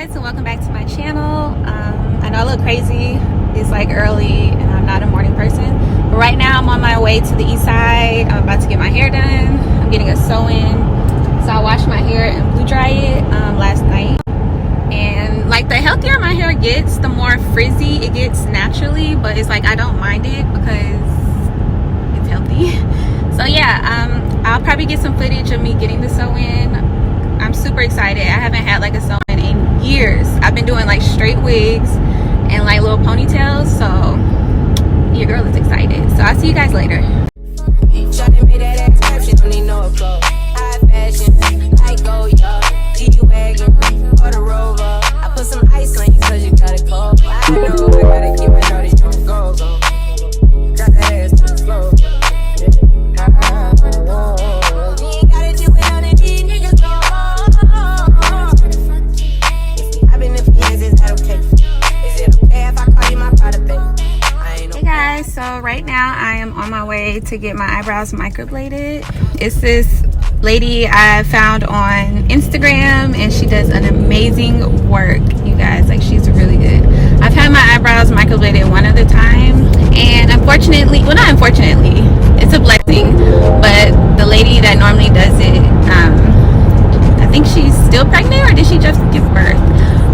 guys, and welcome back to my channel. I know I look crazy. It's like early and I'm not a morning person, but right now I'm on my way to the east side. I'm about to get my hair done. I'm getting a sew-in. So I washed my hair and blow dry it last night, and like the healthier my hair gets, the more frizzy it gets naturally, but it's like I don't mind it because it's healthy. So yeah, I'll probably get some footage of me getting the sew-in. I'm super excited. I haven't had like a sew-in in years. I've been doing like straight wigs and like little ponytails, so your girl is excited. So I'll see you guys later. So right now I am on my way to get my eyebrows microbladed. It's this lady I found on Instagram, and she does an amazing work, you guys. Like, she's really good. I've had my eyebrows microbladed one other time, and unfortunately, well, not unfortunately, it's a blessing, but the lady that normally does it, I think she's still pregnant, or did she just give birth?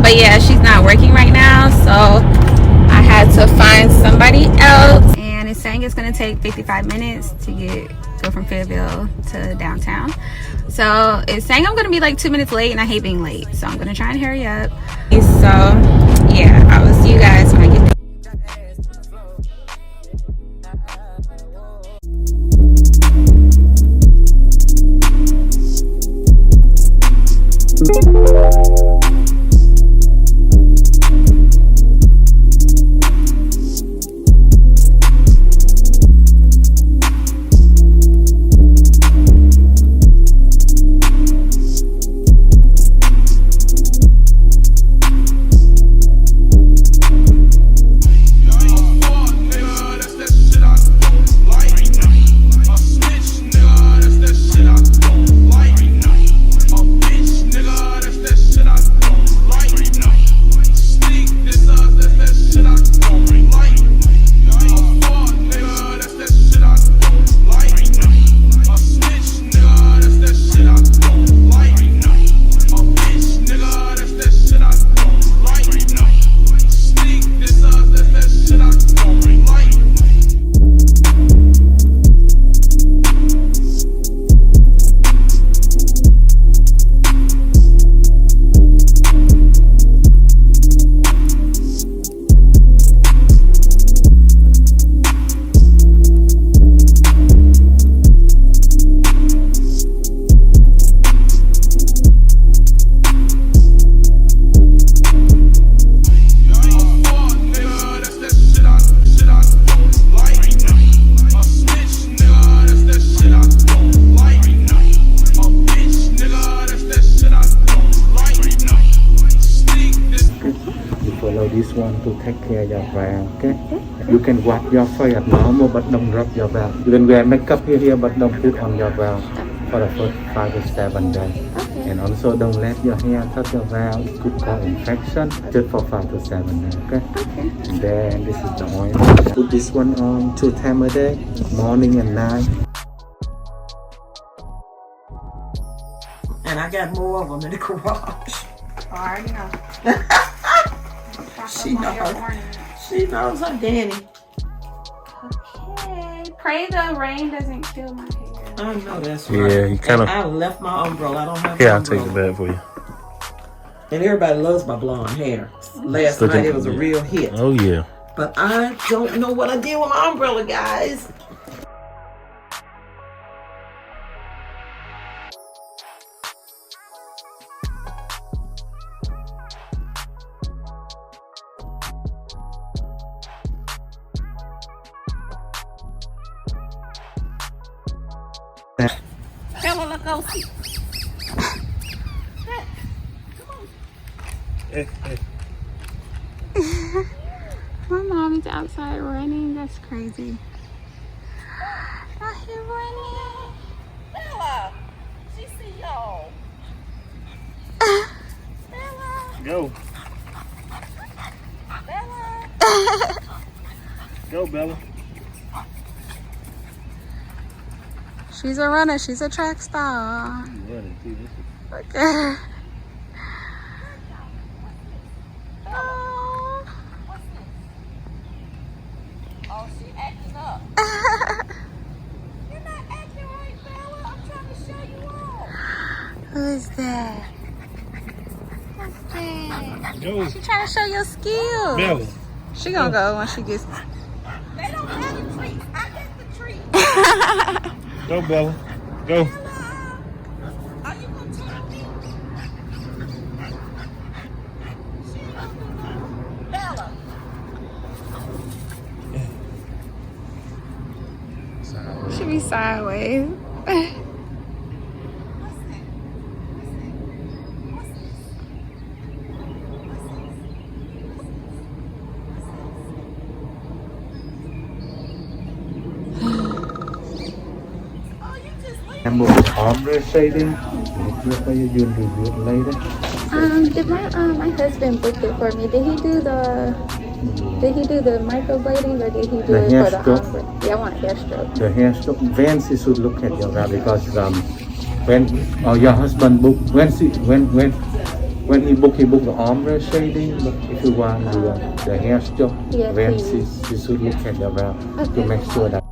But yeah, she's not working right now, so I had to find somebody else, and it's saying it's going to take 55 minutes to go from Fayetteville to downtown. So it's saying I'm going to be like 2 minutes late, and I hate being late, so I'm going to try and hurry up. So yeah, I will see you guys when I get there. This one to take care of your brow, okay? You can wipe your face at normal, but don't rub your brow. You can wear makeup here, but don't put on your brow for the first 5 to 7 days. Okay. And also don't let your hair touch your brow. It could cause infection just for 5 to 7 days, okay? Okay. And then this is the oil. Put this one on 2 times a day, morning and night. And I got more of them in the garage. I already know. She knows her Danny. Okay. Pray the rain doesn't kill my hair. I know that's right. Yeah, you kind of. I left my umbrella. I don't have. Yeah, I'll take the bag for you. And everybody loves my blonde hair. Last night it was a real hit. Oh yeah. But I don't know what I did with my umbrella, guys. Let's go see. My mom is outside running. That's crazy. Out here running. Bella, she see y'all. Bella. Go. Go, Bella. She's a runner. She's a track star. Running too. Look at her. Aw. Oh, she acting up. You're not acting right, Bella. I'm trying to show you all. Who's that? Who's that? Go. She trying to show your skills. Bella. She gonna go when she gets. They don't have the treats. I got the treats. Go, Bella. Go. Bella, are you gonna tell me? She ain't gonna do nothing. Bella. She be sideways. Em một ombre shading. Look how you do it later. Did my husband book it for me? Did he do the microblading or did he do The it hair for the stroke. ombre? Yeah, I want a hair stroke. The hair stroke. When she should look at your hair because when your husband book when he book the ombre shading. But if you want the hair stroke, Yeah, when please. she should look at your hair to make sure that.